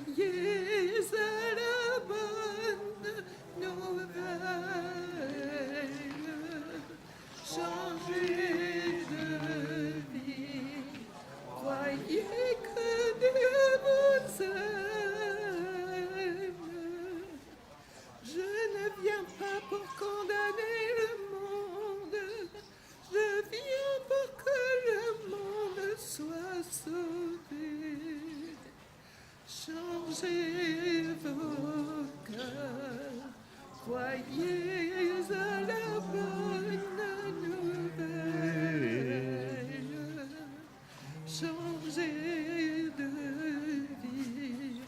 Croyez à la bonne nouvelle, changez de vie. Croyez que Dieu vous aime. Je ne viens pas pour condamner le monde, je viens pour que le monde soit sauvé. Changez vos cœurs, croyez à la bonne nouvelle. Changez de vie,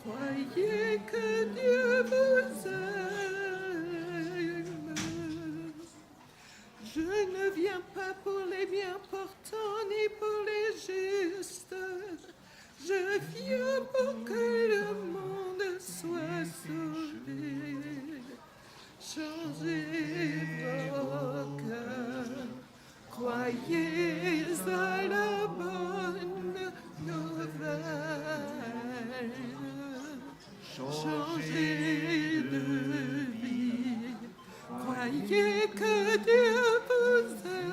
croyez que Dieu vous aime. Je ne viens pas pour les bien portants ni pour les justes. Je viens pour que le monde soit sauvé. Changez vos cœurs, croyez à la bonne nouvelle. Changez de vie, croyez que Dieu vous aime.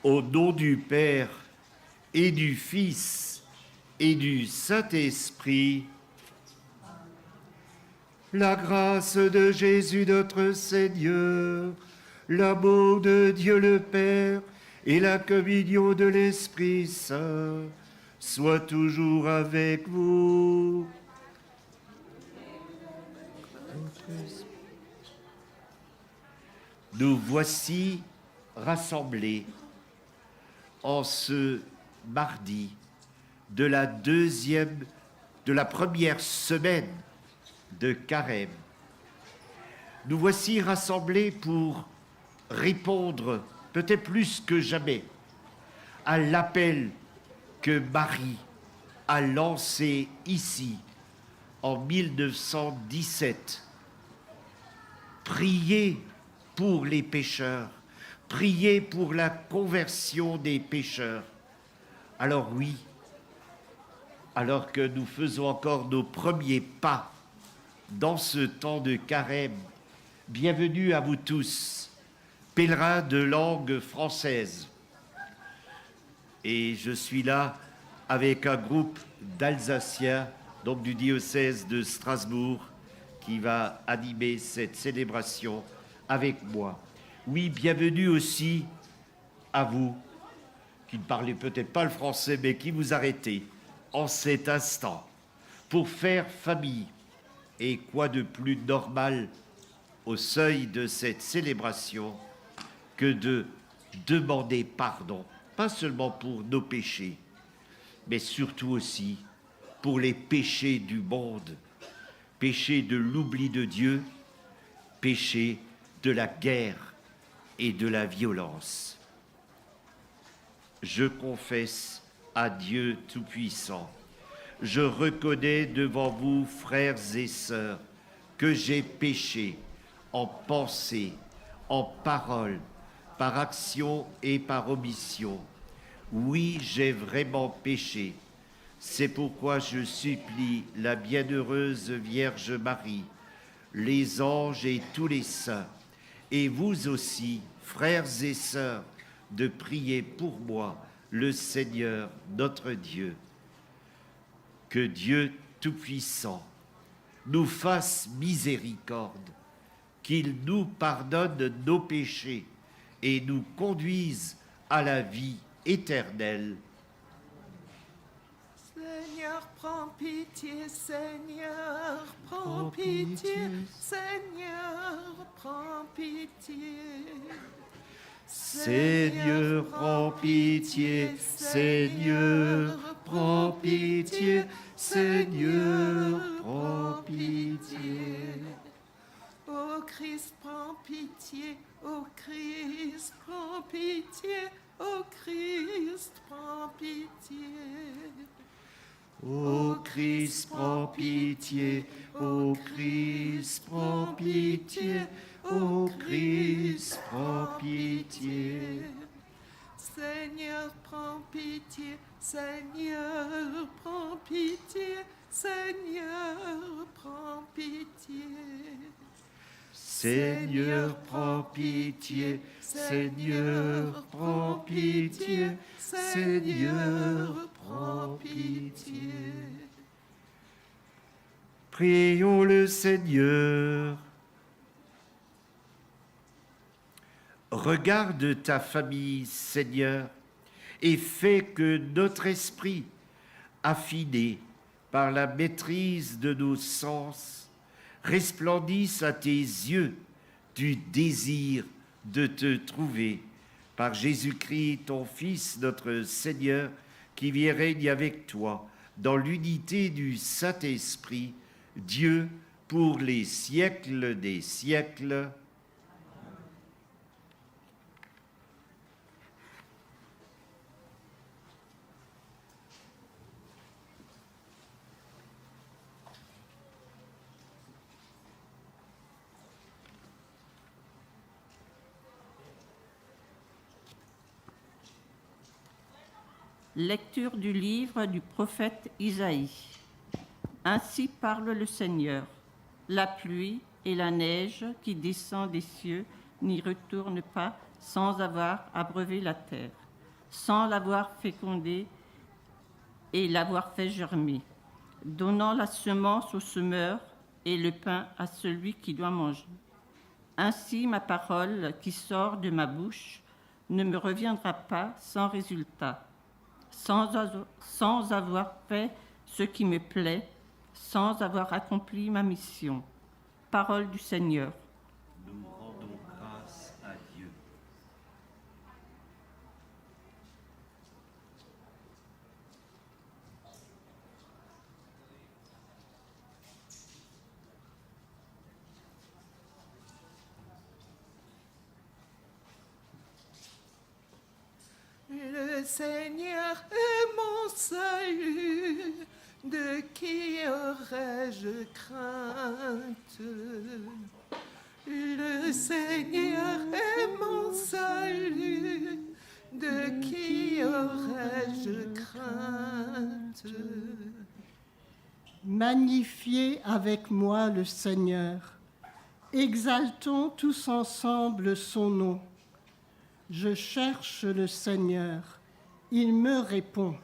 Au nom du Père et du Fils et du Saint-Esprit, la grâce de Jésus notre Seigneur, l'amour de Dieu le Père et la communion de l'Esprit Saint soient toujours avec vous. Nous voici rassemblés en ce mardi de la première semaine de Carême. Nous voici rassemblés pour répondre, peut-être plus que jamais, à l'appel que Marie a lancé ici en 1917. Priez pour les pécheurs, priez pour la conversion des pécheurs. Alors oui, alors que nous faisons encore nos premiers pas dans ce temps de Carême, bienvenue à vous tous, pèlerins de langue française. Et je suis là avec un groupe d'Alsaciens, donc du diocèse de Strasbourg, qui va animer cette célébration avec moi. Oui, bienvenue aussi à vous, qui ne parlez peut-être pas le français, mais qui vous arrêtez en cet instant pour faire famille. Et quoi de plus normal au seuil de cette célébration que de demander pardon, pas seulement pour nos péchés, mais surtout aussi pour les péchés du monde, péchés de l'oubli de Dieu, péchés de la guerre et de la violence. Je confesse à Dieu Tout-Puissant, je reconnais devant vous, frères et sœurs, que j'ai péché en pensée, en parole, par action et par omission. Oui, j'ai vraiment péché. C'est pourquoi je supplie la bienheureuse Vierge Marie, les anges et tous les saints, et vous aussi, frères et sœurs, de prier pour moi, le Seigneur notre Dieu. Que Dieu Tout-Puissant nous fasse miséricorde, qu'il nous pardonne nos péchés et nous conduise à la vie éternelle. Seigneur, prends pitié, Seigneur, prends pitié, Seigneur, prends pitié. Seigneur, prends pitié, Seigneur, prends pitié, Seigneur, prends pitié. Ô Christ, prends pitié, ô Christ, prends pitié, ô Christ, prends pitié. Ô Christ, prends pitié, ô Christ, prends pitié, Ô Christ, prends pitié. Seigneur, prends pitié. Seigneur, prends pitié. Seigneur, prends pitié. Seigneur, prends pitié. Seigneur, prends pitié. Seigneur, prends pitié. Prions le Seigneur. Regarde ta famille, Seigneur, et fais que notre esprit, affiné par la maîtrise de nos sens, resplendisse à tes yeux du désir de te trouver. Par Jésus-Christ, ton Fils, notre Seigneur, qui vit et règne avec toi, dans l'unité du Saint-Esprit, Dieu, pour les siècles des siècles. Lecture du livre du prophète Isaïe. Ainsi parle le Seigneur. La pluie et la neige qui descend des cieux n'y retournent pas sans avoir abreuvé la terre, sans l'avoir fécondée et l'avoir fait germer, donnant la semence au semeur et le pain à celui qui doit manger. Ainsi ma parole qui sort de ma bouche ne me reviendra pas sans résultat, sans avoir fait ce qui me plaît, sans avoir accompli ma mission. Parole du Seigneur. Nous rendons grâce à Dieu. Le Seigneur est mon salut, de qui aurais-je crainte? Le Seigneur est mon salut, de qui aurais-je crainte? Magnifiez avec moi le Seigneur. Exaltons tous ensemble son nom. Je cherche le Seigneur, il me répond.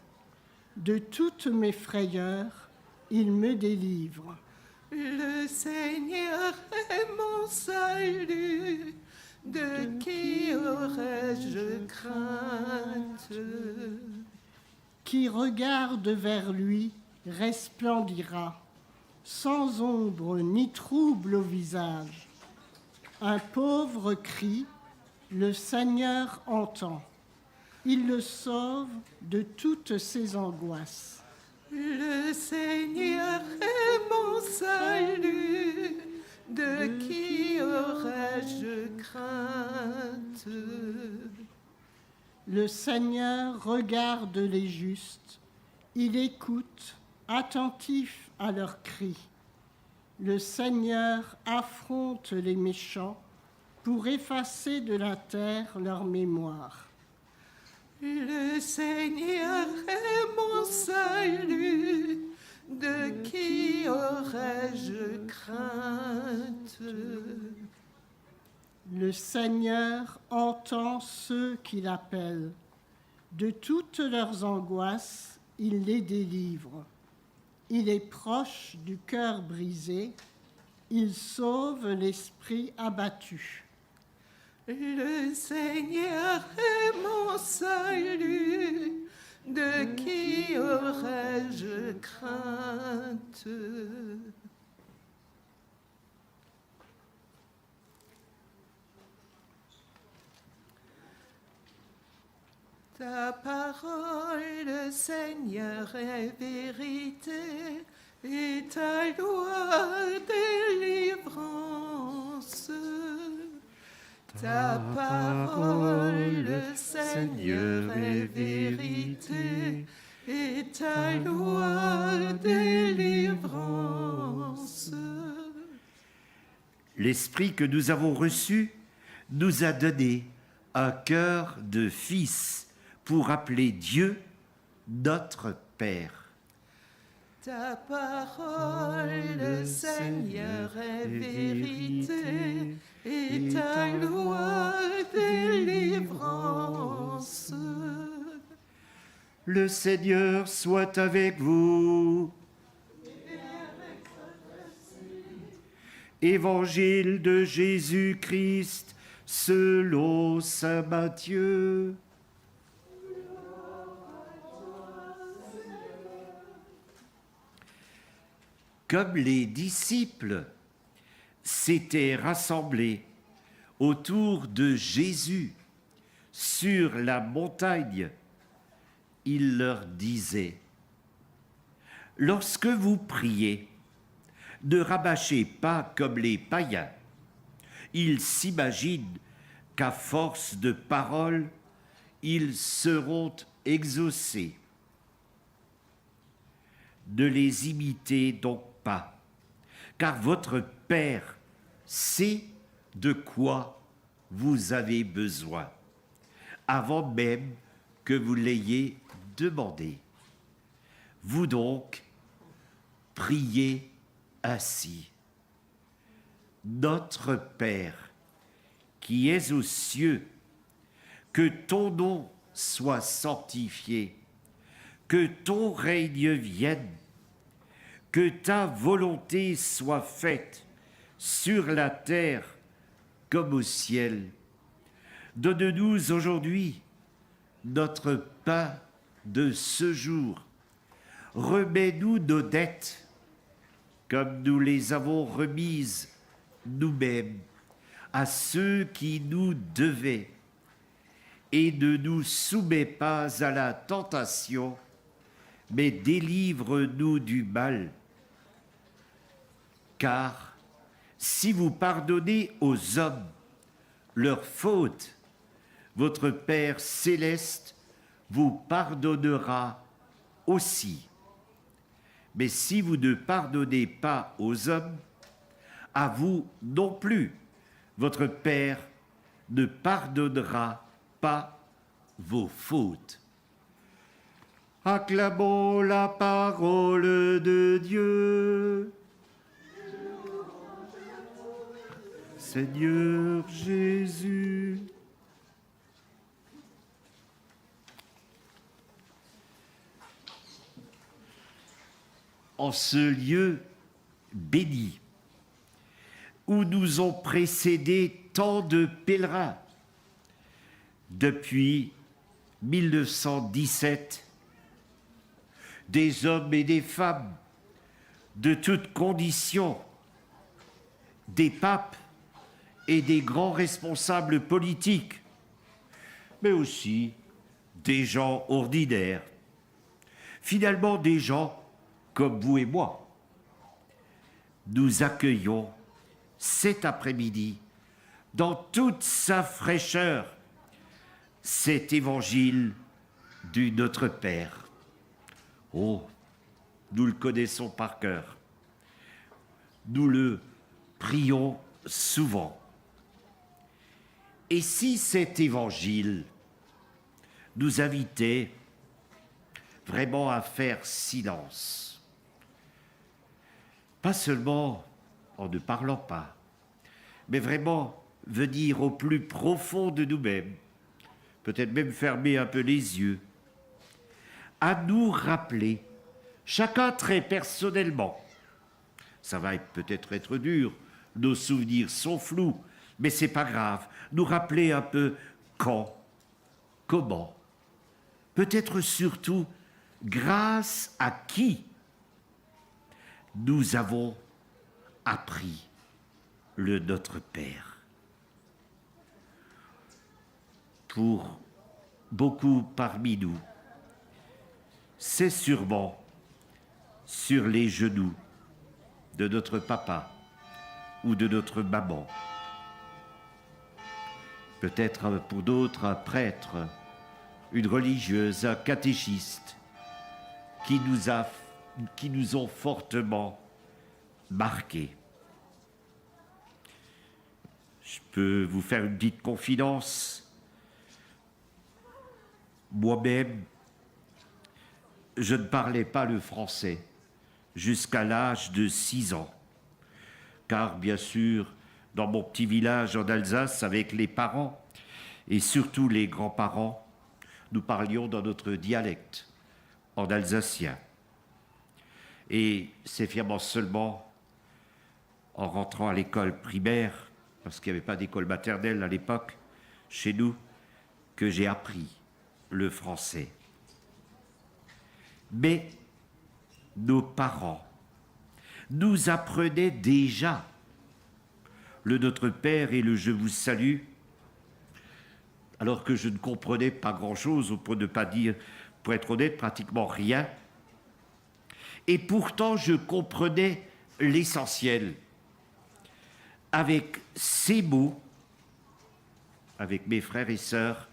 De toutes mes frayeurs, il me délivre. Le Seigneur est mon salut, de qui aurais-je crainte? Qui regarde vers lui resplendira, sans ombre ni trouble au visage. Un pauvre crie, le Seigneur entend. Il le sauve de toutes ses angoisses. Le Seigneur est mon salut, de qui aurais-je crainte? Le Seigneur regarde les justes, il écoute, attentif à leurs cris. Le Seigneur affronte les méchants pour effacer de la terre leur mémoire. Le Seigneur est mon salut, de qui aurais-je crainte? Le Seigneur entend ceux qui l'appellent. De toutes leurs angoisses, il les délivre. Il est proche du cœur brisé, il sauve l'esprit abattu. Le Seigneur est mon salut, de qui aurais-je crainte? Ta parole, Seigneur, est vérité, et ta loi délivrance. Ta parole, Seigneur, est vérité, et ta loi délivrance. L'Esprit que nous avons reçu nous a donné un cœur de fils pour appeler Dieu notre Père. Ta parole, Seigneur, est vérité, et ta loi délivrance. Le Seigneur soit avec vous. Évangile de Jésus-Christ selon saint Matthieu. Comme les disciples s'étaient rassemblés autour de Jésus sur la montagne, il leur disait: lorsque vous priez, ne rabâchez pas comme les païens. Ils s'imaginent qu'à force de paroles, ils seront exaucés. Ne les imitez donc pas, car votre Père sait de quoi vous avez besoin, avant même que vous l'ayez demandé. Vous donc, priez ainsi. Notre Père, qui es aux cieux, que ton nom soit sanctifié, que ton règne vienne, que ta volonté soit faite sur la terre comme au ciel. Donne-nous aujourd'hui notre pain de ce jour. Remets-nous nos dettes comme nous les avons remises nous-mêmes à ceux qui nous devaient. Et ne nous soumets pas à la tentation, mais délivre-nous du mal. Car si vous pardonnez aux hommes leurs fautes, votre Père céleste vous pardonnera aussi. Mais si vous ne pardonnez pas aux hommes, à vous non plus, votre Père ne pardonnera pas vos fautes. Acclamons la parole de Dieu. Seigneur Jésus. En ce lieu béni, où nous ont précédé tant de pèlerins, depuis 1917, des hommes et des femmes de toutes conditions, des papes et des grands responsables politiques, mais aussi des gens ordinaires, finalement des gens comme vous et moi. Nous accueillons cet après-midi, dans toute sa fraîcheur, cet évangile du Notre Père. Oh, nous le connaissons par cœur. Nous le prions souvent. Et si cet évangile nous invitait vraiment à faire silence, pas seulement en ne parlant pas, mais vraiment venir au plus profond de nous-mêmes, peut-être même fermer un peu les yeux, à nous rappeler, chacun très personnellement, ça va peut-être être dur, nos souvenirs sont flous, mais c'est pas grave, nous rappeler un peu quand, comment, peut-être surtout grâce à qui nous avons appris le Notre Père. Pour beaucoup parmi nous, c'est sûrement sur les genoux de notre papa ou de notre maman. Peut-être pour d'autres un prêtre, une religieuse, un catéchiste qui nous ont fortement marqués. Je peux vous faire une petite confidence. Moi-même, je ne parlais pas le français jusqu'à l'âge de 6 ans. Car, bien sûr, dans mon petit village en Alsace, avec les parents et surtout les grands-parents, nous parlions dans notre dialecte, en alsacien. Et c'est finalement seulement en rentrant à l'école primaire, parce qu'il n'y avait pas d'école maternelle à l'époque, chez nous, que j'ai appris le français. Mais nos parents nous apprenaient déjà le Notre Père et le Je vous salue, alors que je ne comprenais pas grand-chose, ou pour ne pas dire, pour être honnête, pratiquement rien. Et pourtant, je comprenais l'essentiel. Avec ces mots, avec mes frères et sœurs,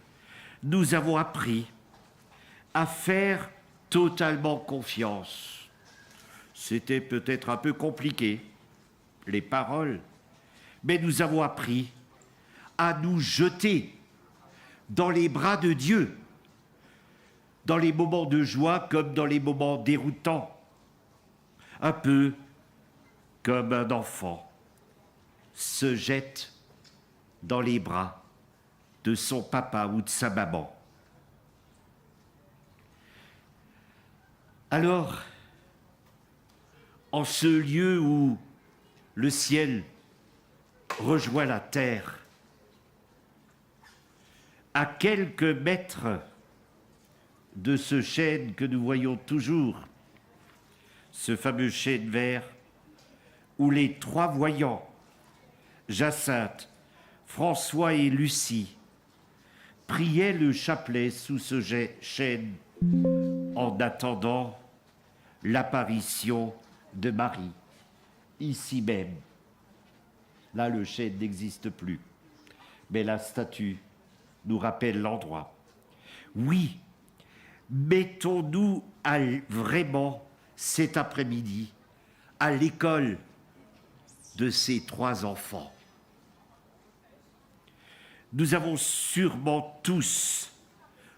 nous avons appris à faire totalement confiance. C'était peut-être un peu compliqué, les paroles, mais nous avons appris à nous jeter dans les bras de Dieu, dans les moments de joie comme dans les moments déroutants, un peu comme un enfant se jette dans les bras de son papa ou de sa maman. Alors, en ce lieu où le ciel rejoint la terre, à quelques mètres de ce chêne que nous voyons toujours, ce fameux chêne vert, où les 3 voyants, Jacinthe, François et Lucie, priaient le chapelet sous ce chêne en attendant l'apparition de Marie, ici même. Là, le chêne n'existe plus, mais la statue nous rappelle l'endroit. Oui, mettons-nous vraiment cet après-midi à l'école de ces 3 enfants. Nous avons sûrement tous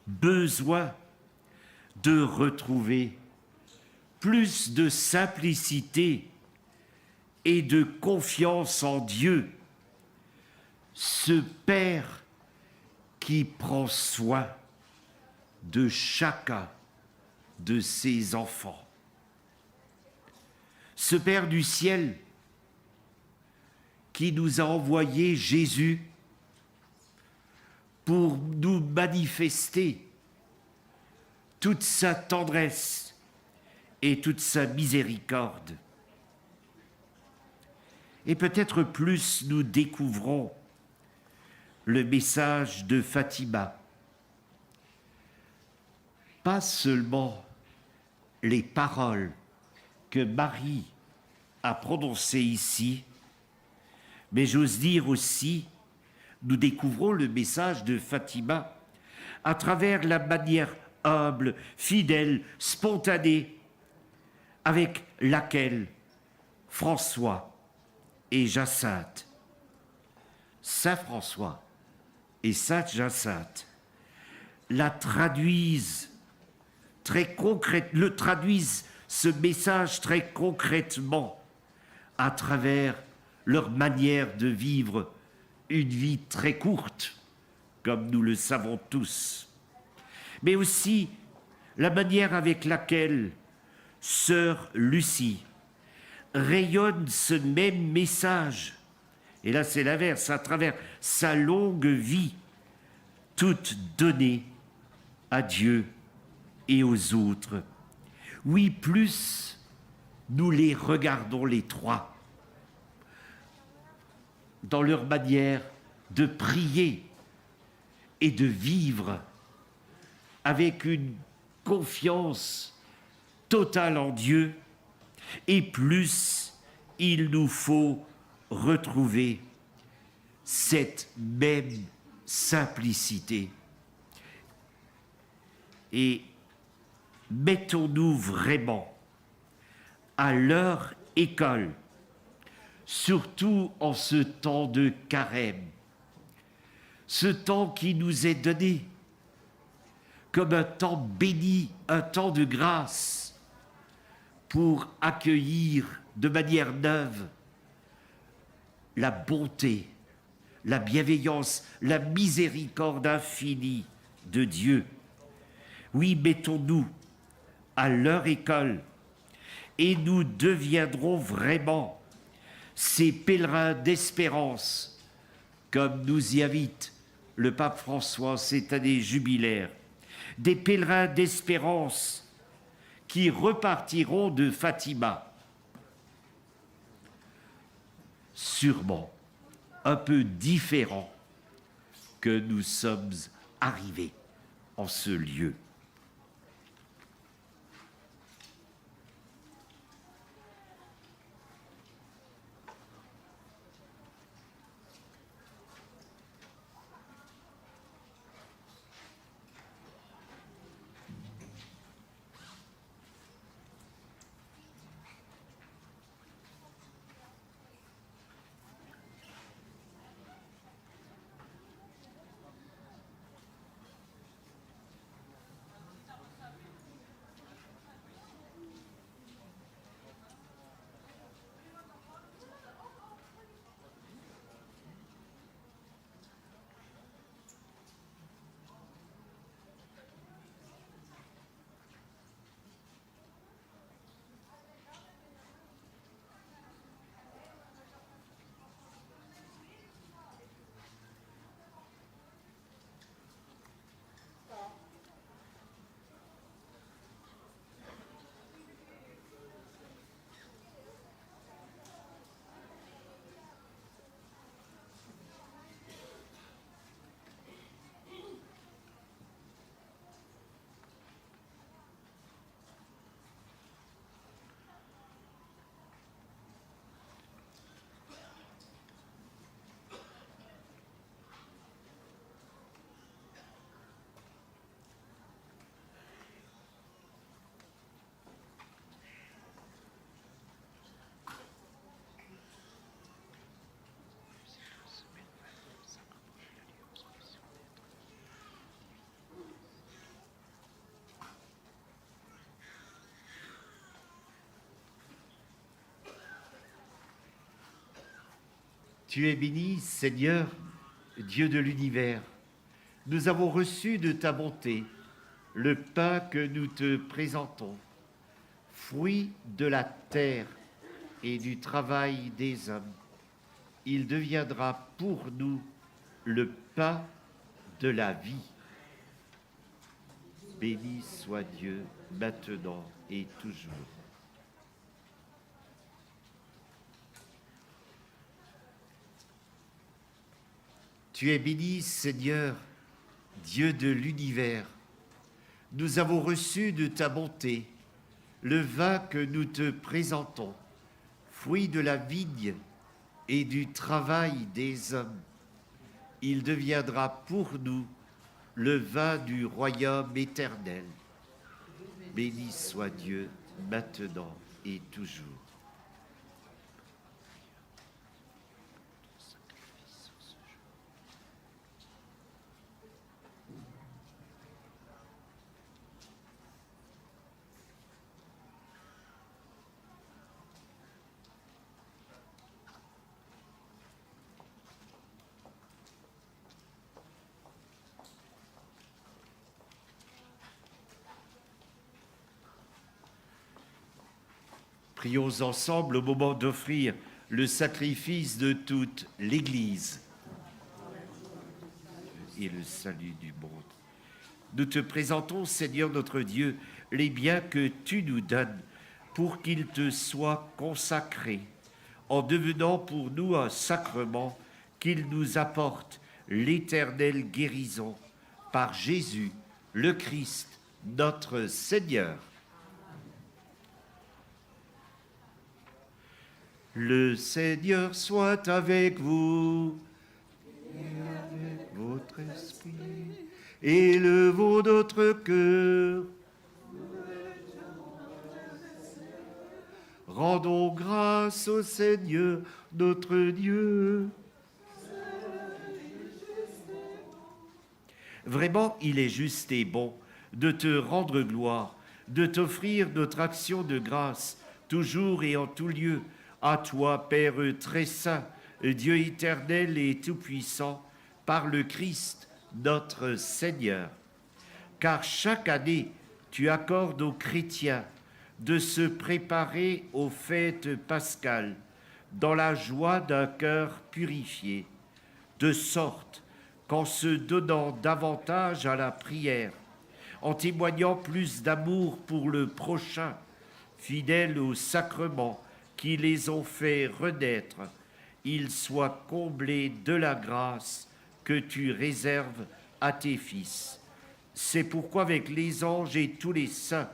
besoin de retrouver plus de simplicité et de confiance en Dieu, ce Père qui prend soin de chacun de ses enfants. Ce Père du ciel qui nous a envoyé Jésus pour nous manifester toute sa tendresse et toute sa miséricorde. Et peut-être plus nous découvrons le message de Fatima. Pas seulement les paroles que Marie a prononcées ici, mais j'ose dire aussi, nous découvrons le message de Fatima à travers la manière humble, fidèle, spontanée, avec laquelle François et Jacinthe, Saint François et Sainte Jacinthe, la traduisent très concrètement, traduisent ce message très concrètement à travers leur manière de vivre une vie très courte, comme nous le savons tous, mais aussi la manière avec laquelle sœur Lucie rayonne ce même message, et là c'est l'inverse, à travers sa longue vie, toute donnée à Dieu et aux autres. Oui, plus nous les regardons les 3, dans leur manière de prier et de vivre avec une confiance totale en Dieu, et plus il nous faut retrouver cette même simplicité. Et mettons-nous vraiment à leur école, surtout en ce temps de carême, ce temps qui nous est donné comme un temps béni, un temps de grâce pour accueillir de manière neuve la bonté, la bienveillance, la miséricorde infinie de Dieu. Oui, mettons-nous à leur école et nous deviendrons vraiment ces pèlerins d'espérance, comme nous y invite le pape François cette année jubilaire, des pèlerins d'espérance qui repartiront de Fatima, sûrement un peu différents que nous sommes arrivés en ce lieu. Tu es béni, Seigneur, Dieu de l'univers. Nous avons reçu de ta bonté le pain que nous te présentons, fruit de la terre et du travail des hommes. Il deviendra pour nous le pain de la vie. Béni soit Dieu, maintenant et toujours. Tu es béni, Seigneur, Dieu de l'univers. Nous avons reçu de ta bonté le vin que nous te présentons, fruit de la vigne et du travail des hommes. Il deviendra pour nous le vin du royaume éternel. Béni soit Dieu, maintenant et toujours. Prions ensemble au moment d'offrir le sacrifice de toute l'Église et le salut du monde. Nous te présentons, Seigneur notre Dieu, les biens que tu nous donnes pour qu'ils te soient consacrés, en devenant pour nous un sacrement qu'ils nous apporte l'éternelle guérison par Jésus, le Christ, notre Seigneur. Le Seigneur soit avec vous et avec votre esprit. Élevons notre cœur. Rendons grâce au Seigneur notre Dieu. Vraiment, il est juste et bon de te rendre gloire, de t'offrir notre action de grâce, toujours et en tout lieu, à toi, Père très saint, Dieu éternel et tout-puissant, par le Christ, notre Seigneur. Car chaque année, tu accordes aux chrétiens de se préparer aux fêtes pascales dans la joie d'un cœur purifié, de sorte qu'en se donnant davantage à la prière, en témoignant plus d'amour pour le prochain, fidèles aux sacrements qui les ont fait renaître, ils soient comblés de la grâce que tu réserves à tes fils. C'est pourquoi avec les anges et tous les saints,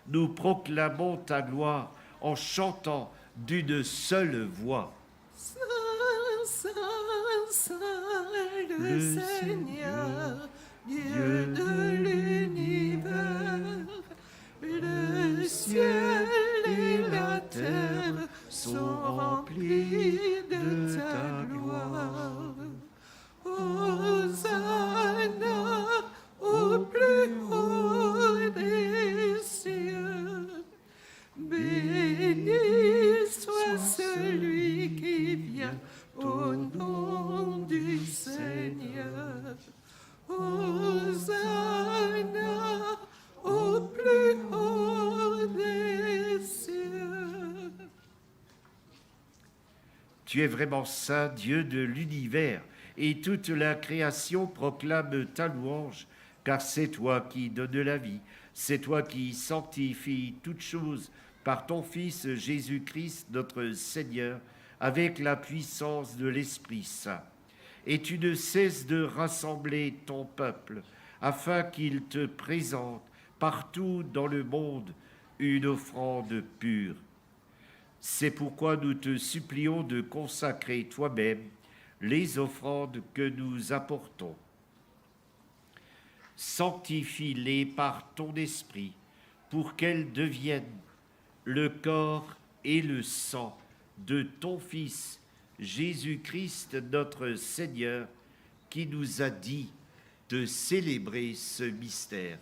nous proclamons ta gloire en chantant d'une seule voix. Saint, Saint, Saint, le Seigneur, Dieu de l'univers, le ciel et la terre sont remplis de ta gloire. Hosanna au plus haut des cieux. Béni soit celui qui vient au nom du Seigneur. Hosanna au plus haut des cieux. Tu es vraiment saint, Dieu de l'univers, et toute la création proclame ta louange, car c'est toi qui donnes la vie, c'est toi qui sanctifies toutes choses par ton Fils Jésus-Christ, notre Seigneur, avec la puissance de l'Esprit Saint. Et tu ne cesses de rassembler ton peuple, afin qu'il te présente partout dans le monde une offrande pure. C'est pourquoi nous te supplions de consacrer toi-même les offrandes que nous apportons. Sanctifie-les par ton esprit pour qu'elles deviennent le corps et le sang de ton Fils, Jésus-Christ notre Seigneur, qui nous a dit de célébrer ce mystère.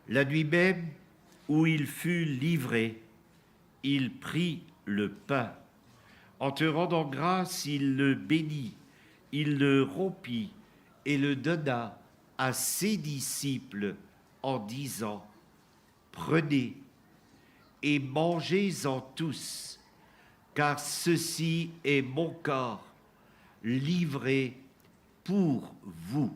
La nuit même où il fut livré, il prit le pain. En te rendant grâce, il le bénit, il le rompit et le donna à ses disciples en disant : Prenez et mangez-en tous, car ceci est mon corps livré pour vous.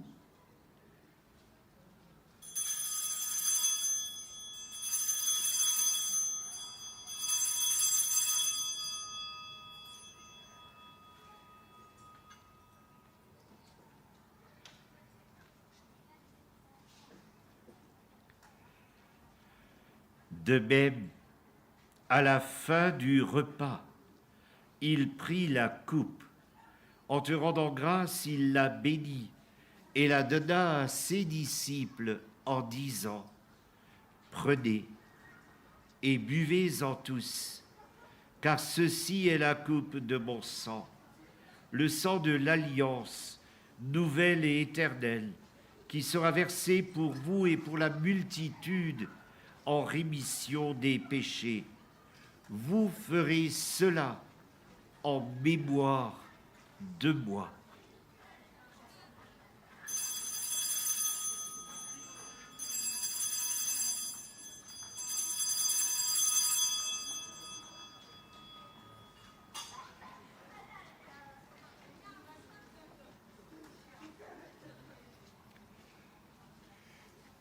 De même, à la fin du repas, il prit la coupe. En te rendant grâce, il la bénit et la donna à ses disciples en disant : Prenez et buvez-en tous, car ceci est la coupe de mon sang, le sang de l'alliance nouvelle et éternelle, qui sera versé pour vous et pour la multitude en rémission des péchés. Vous ferez cela en mémoire de moi.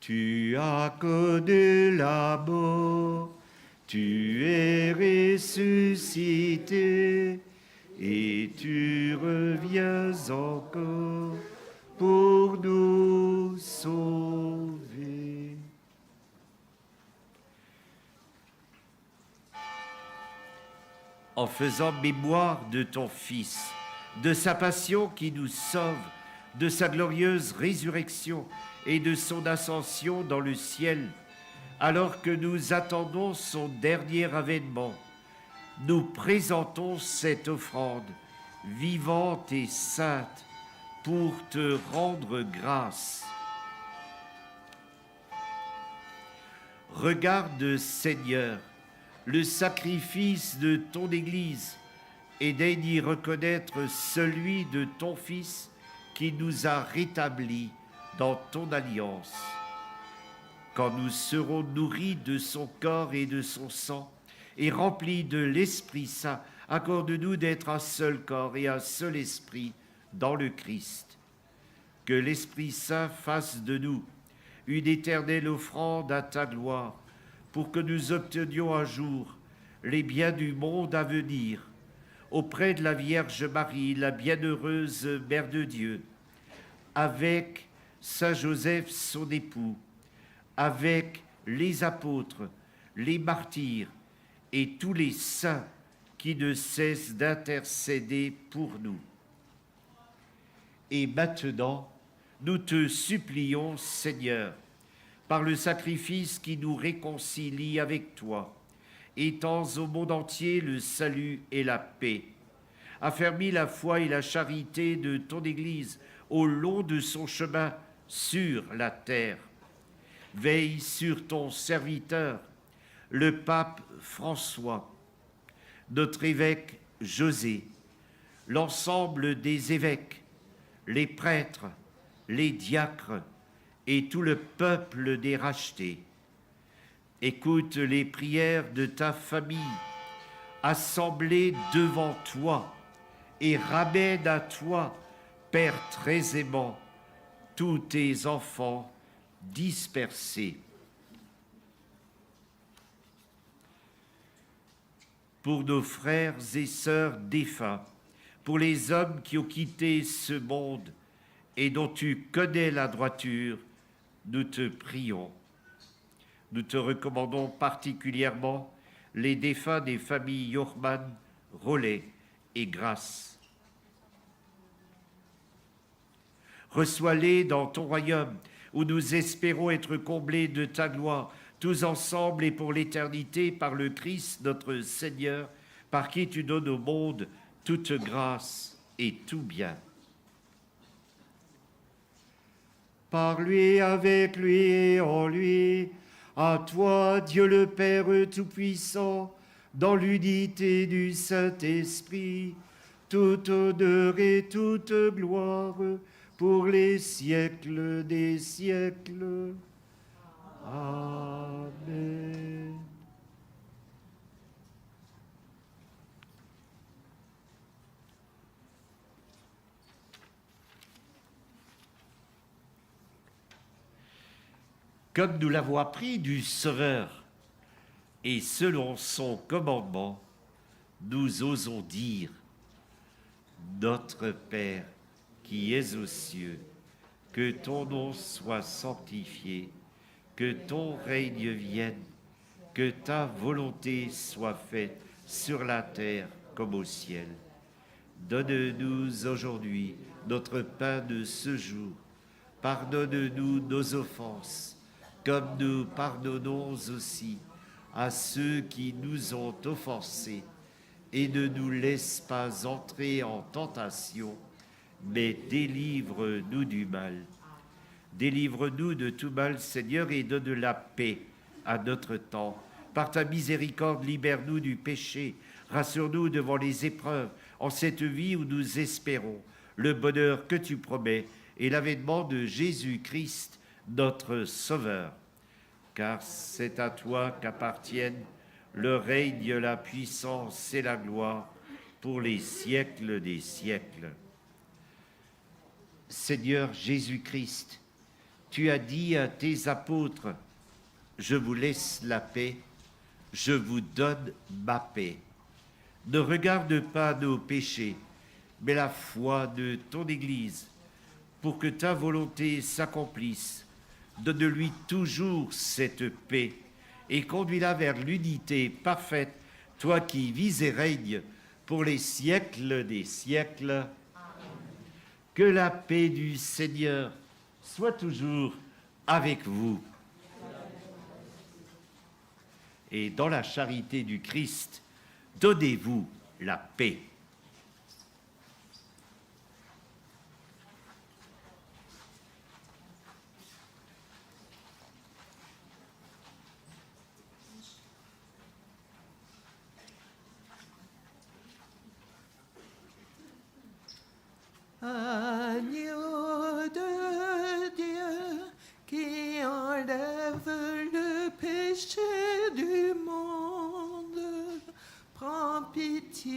Tu as connu la mort, tu es ressuscité, et tu reviens encore pour nous sauver. En faisant mémoire de ton Fils, de sa passion qui nous sauve, de sa glorieuse résurrection et de son ascension dans le ciel, alors que nous attendons son dernier avènement, nous présentons cette offrande vivante et sainte, pour te rendre grâce. Regarde, Seigneur, le sacrifice de ton Église et daigne y reconnaître celui de ton Fils qui nous a rétablis dans ton alliance. Quand nous serons nourris de son corps et de son sang et remplis de l'Esprit Saint, accorde-nous d'être un seul corps et un seul esprit dans le Christ. Que l'Esprit Saint fasse de nous une éternelle offrande à ta gloire, pour que nous obtenions un jour les biens du monde à venir, auprès de la Vierge Marie, la bienheureuse Mère de Dieu, avec Saint Joseph, son époux, avec les apôtres, les martyrs et tous les saints qui ne cessent d'intercéder pour nous. Et maintenant, nous te supplions, Seigneur, par le sacrifice qui nous réconcilie avec toi, étends au monde entier le salut et la paix. Affermis la foi et la charité de ton Église au long de son chemin sur la terre. Veille sur ton serviteur, le pape François, notre évêque José, l'ensemble des évêques, les prêtres, les diacres et tout le peuple des rachetés. Écoute les prières de ta famille, assemblée devant toi, et ramène à toi, Père très aimant, tous tes enfants dispersés. Pour nos frères et sœurs défunts, pour les hommes qui ont quitté ce monde et dont tu connais la droiture, nous te prions. Nous te recommandons particulièrement les défunts des familles Yorman, Rollet et Grasse. Reçois-les dans ton royaume, où nous espérons être comblés de ta gloire, tous ensemble et pour l'éternité, par le Christ notre Seigneur, par qui tu donnes au monde toute grâce et tout bien. Par lui, avec lui et en lui, à toi, Dieu le Père Tout-Puissant, dans l'unité du Saint-Esprit, toute honneur et toute gloire pour les siècles des siècles. Amen. Comme nous l'avons appris du Sauveur, et selon son commandement, nous osons dire: Notre Père qui es aux cieux, que ton nom soit sanctifié, que ton règne vienne, que ta volonté soit faite sur la terre comme au ciel. Donne-nous aujourd'hui notre pain de ce jour. Pardonne-nous nos offenses, comme nous pardonnons aussi à ceux qui nous ont offensés, et ne nous laisse pas entrer en tentation, mais délivre-nous du mal. Délivre-nous de tout mal, Seigneur, et donne la paix à notre temps. Par ta miséricorde, libère-nous du péché, rassure-nous devant les épreuves, en cette vie où nous espérons le bonheur que tu promets et l'avènement de Jésus-Christ, notre Sauveur. Car c'est à toi qu'appartiennent le règne, la puissance et la gloire pour les siècles des siècles. Seigneur Jésus-Christ, tu as dit à tes apôtres: je vous laisse la paix, je vous donne ma paix. Ne regarde pas nos péchés, mais la foi de ton Église, pour que ta volonté s'accomplisse. Donne-lui toujours cette paix et conduis-la vers l'unité parfaite, toi qui vis et règnes pour les siècles des siècles. Amen. Que la paix du Seigneur soit toujours avec vous. Et dans la charité du Christ, donnez-vous la paix.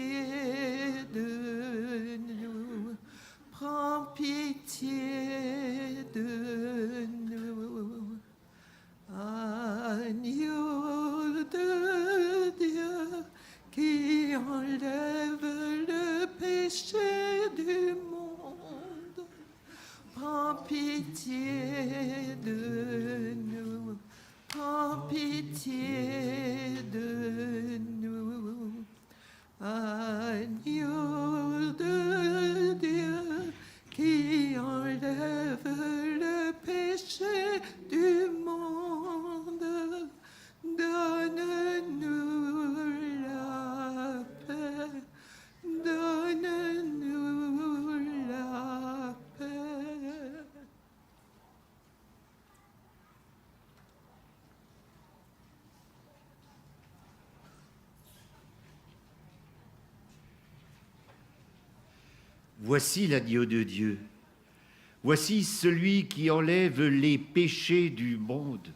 pitié de nous. Prends pitié de nous. Agneau de Dieu qui enlève le péché du monde. Prends pitié de nous. Prends pitié de nous. Agneau de Dieu qui enlève le péché du monde, donne-nous la paix, donne-nous la paix. Voici l'agneau de Dieu. Voici celui qui enlève les péchés du monde.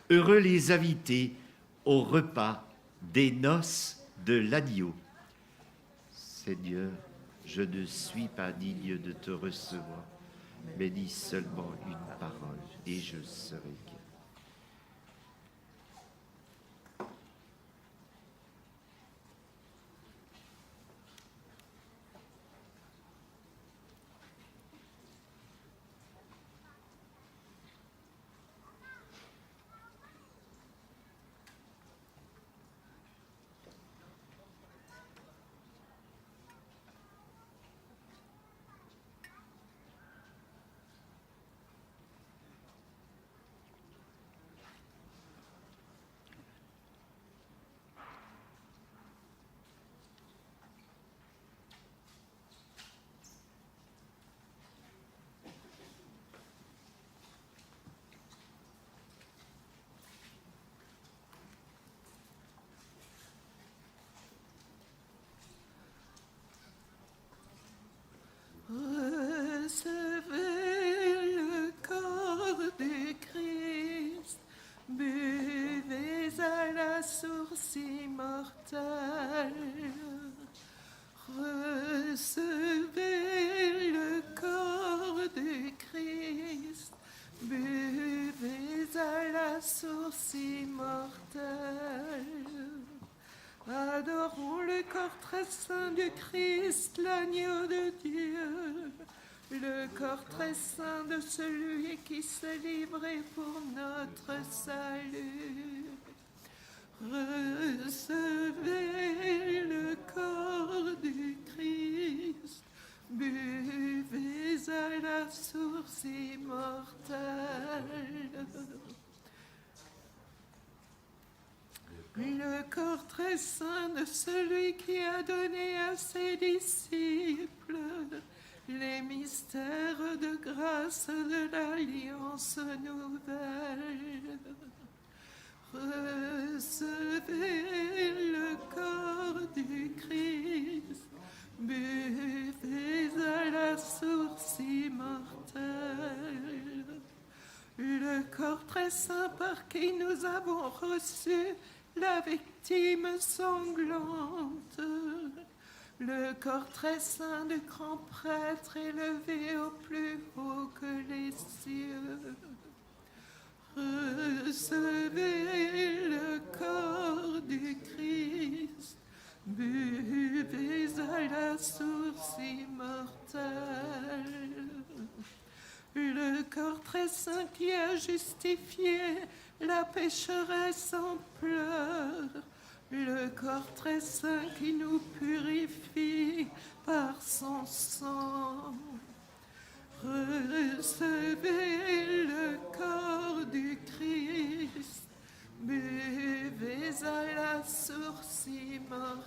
Heureux les invités au repas des noces de l'agneau. Seigneur, je ne suis pas digne de te recevoir, mais dis seulement une parole et je serai guéri. Recevez le corps du Christ, buvez à la source immortelle. Recevez le corps du Christ, buvez à la source immortelle. Adorons le corps très saint du Christ, l'agneau de Dieu, le corps très saint de celui qui s'est livré pour notre salut. Recevez le corps du Christ, buvez à la source immortelle. Le corps très saint de celui qui a donné à ses disciples les mystères de grâce de l'Alliance nouvelle. Recevez le corps du Christ, buvez à la source immortelle. Le corps très saint par qui nous avons reçu la victime sanglante, le corps très saint du grand prêtre élevé au plus haut que les cieux. Recevez le corps du Christ, buvez à la source immortelle. Le corps très saint qui a justifié la pécheresse en pleurs, le corps très saint qui nous purifie par son sang. Recevez le corps du Christ, buvez à la source immortelle.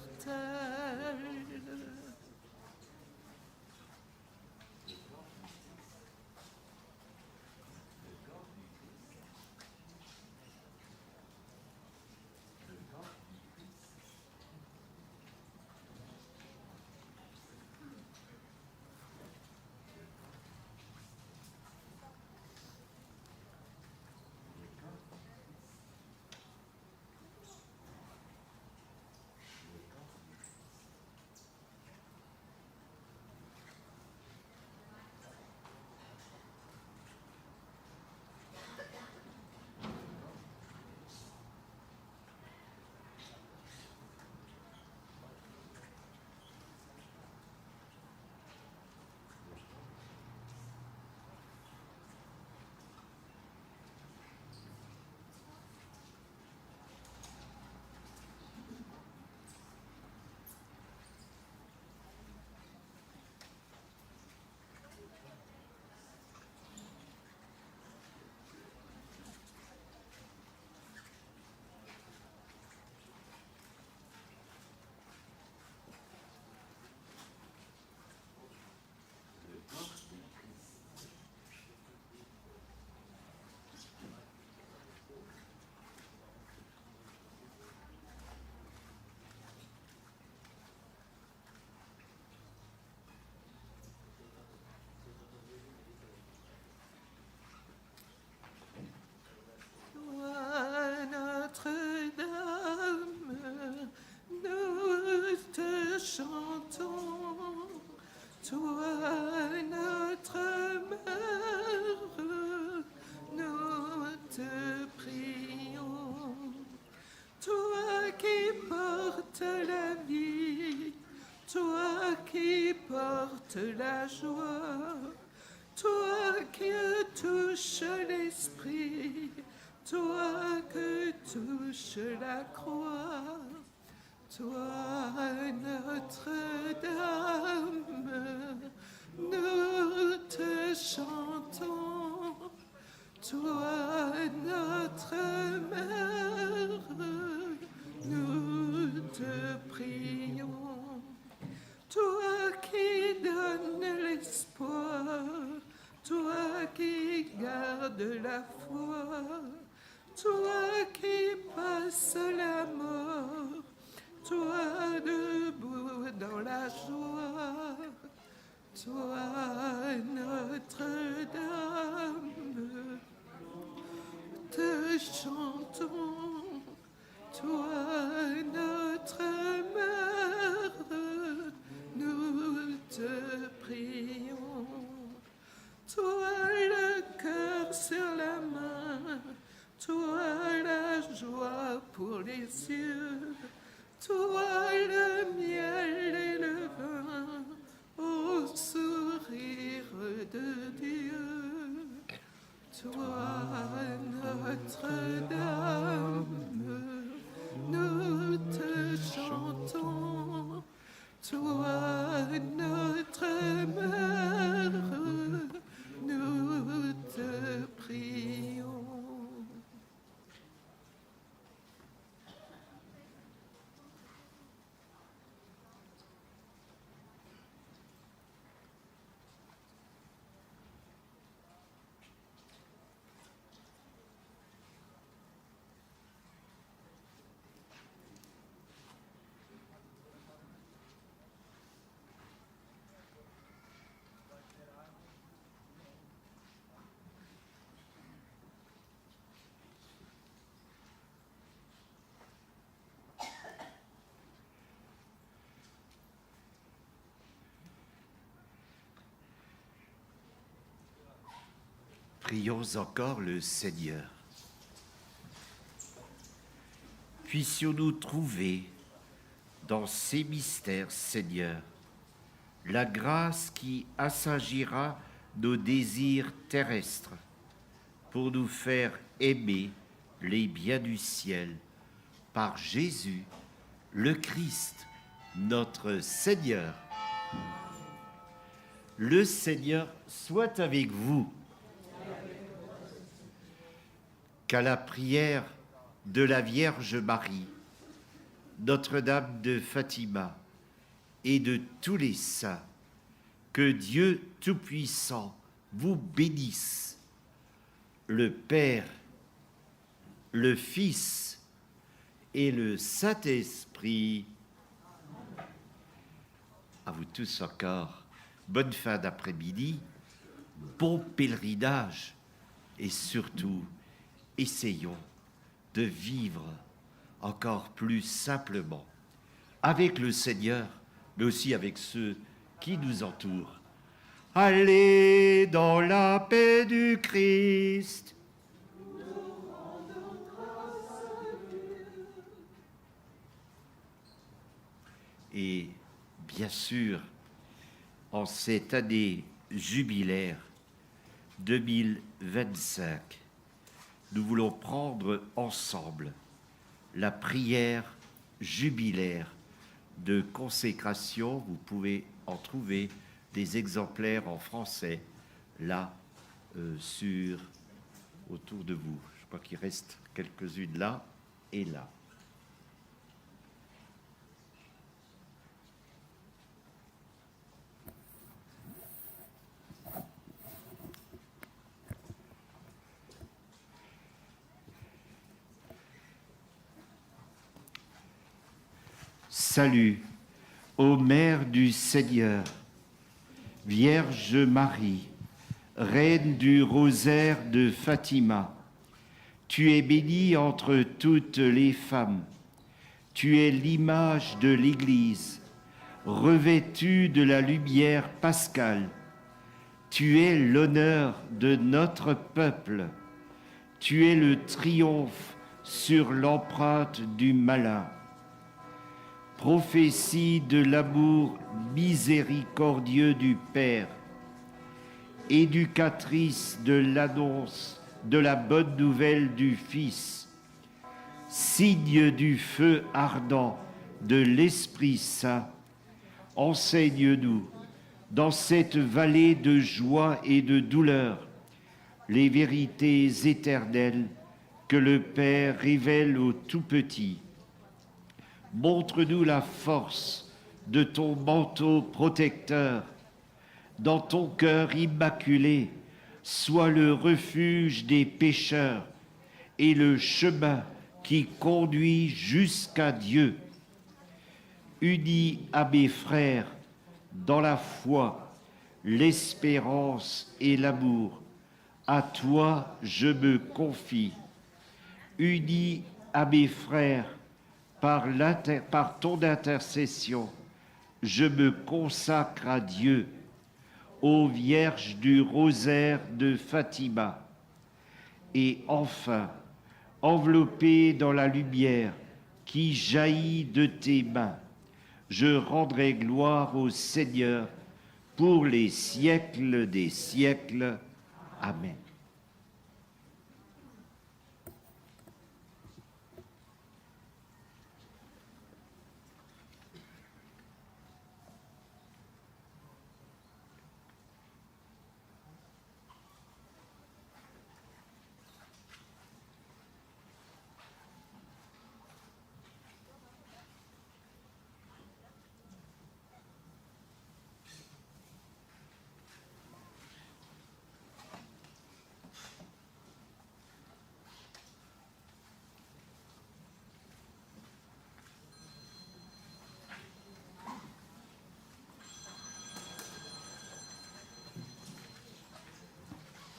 chantons, toi notre mère, nous te prions. Toi qui portes la vie, toi qui portes la joie, toi qui touches l'esprit, toi que touche la croix, toi Notre-Dame, nous te chantons, toi notre mère, nous te prions. Toi qui donnes l'espoir, toi qui gardes la foi, toi qui passes la mort, toi debout dans la joie, toi Notre-Dame, te chantons, toi notre mère, nous te prions. Toi le cœur sur la main, toi la joie pour les yeux, toi le miel et le vin, au sourire de Dieu. Toi Notre-Dame, nous te chantons, toi notre mère, nous te prions. Prions encore le Seigneur. Puissions-nous trouver dans ces mystères, Seigneur, la grâce qui assagira nos désirs terrestres pour nous faire aimer les biens du ciel par Jésus, le Christ, notre Seigneur. Le Seigneur soit avec vous. Qu'à la prière de la Vierge Marie, Notre-Dame de Fatima et de tous les saints, que Dieu Tout-Puissant vous bénisse, le Père, le Fils et le Saint-Esprit. À vous tous encore, bonne fin d'après-midi, bon pèlerinage et surtout, essayons de vivre encore plus simplement avec le Seigneur, mais aussi avec ceux qui nous entourent. Allez dans la paix du Christ. Et bien sûr, en cette année jubilaire 2025, nous voulons prendre ensemble la prière jubilaire de consécration. Vous pouvez en trouver des exemplaires en français, là, autour de vous. Je crois qu'il reste quelques-unes là et là. Salut, ô Mère du Seigneur, Vierge Marie, Reine du rosaire de Fatima, tu es bénie entre toutes les femmes, tu es l'image de l'Église, revêtu de la lumière pascale, tu es l'honneur de notre peuple, tu es le triomphe sur l'empreinte du malin. Prophétie de l'amour miséricordieux du Père, éducatrice de l'annonce de la bonne nouvelle du Fils, signe du feu ardent de l'Esprit Saint, enseigne-nous dans cette vallée de joie et de douleur les vérités éternelles que le Père révèle aux tout-petits. Montre-nous la force de ton manteau protecteur. Dans ton cœur immaculé, sois le refuge des pécheurs et le chemin qui conduit jusqu'à Dieu. Unis à mes frères dans la foi, l'espérance et l'amour, à toi je me confie. Unis à mes frères par ton intercession, je me consacre à Dieu, ô Vierge du rosaire de Fatima. Et enfin, enveloppé dans la lumière qui jaillit de tes mains, je rendrai gloire au Seigneur pour les siècles des siècles. Amen.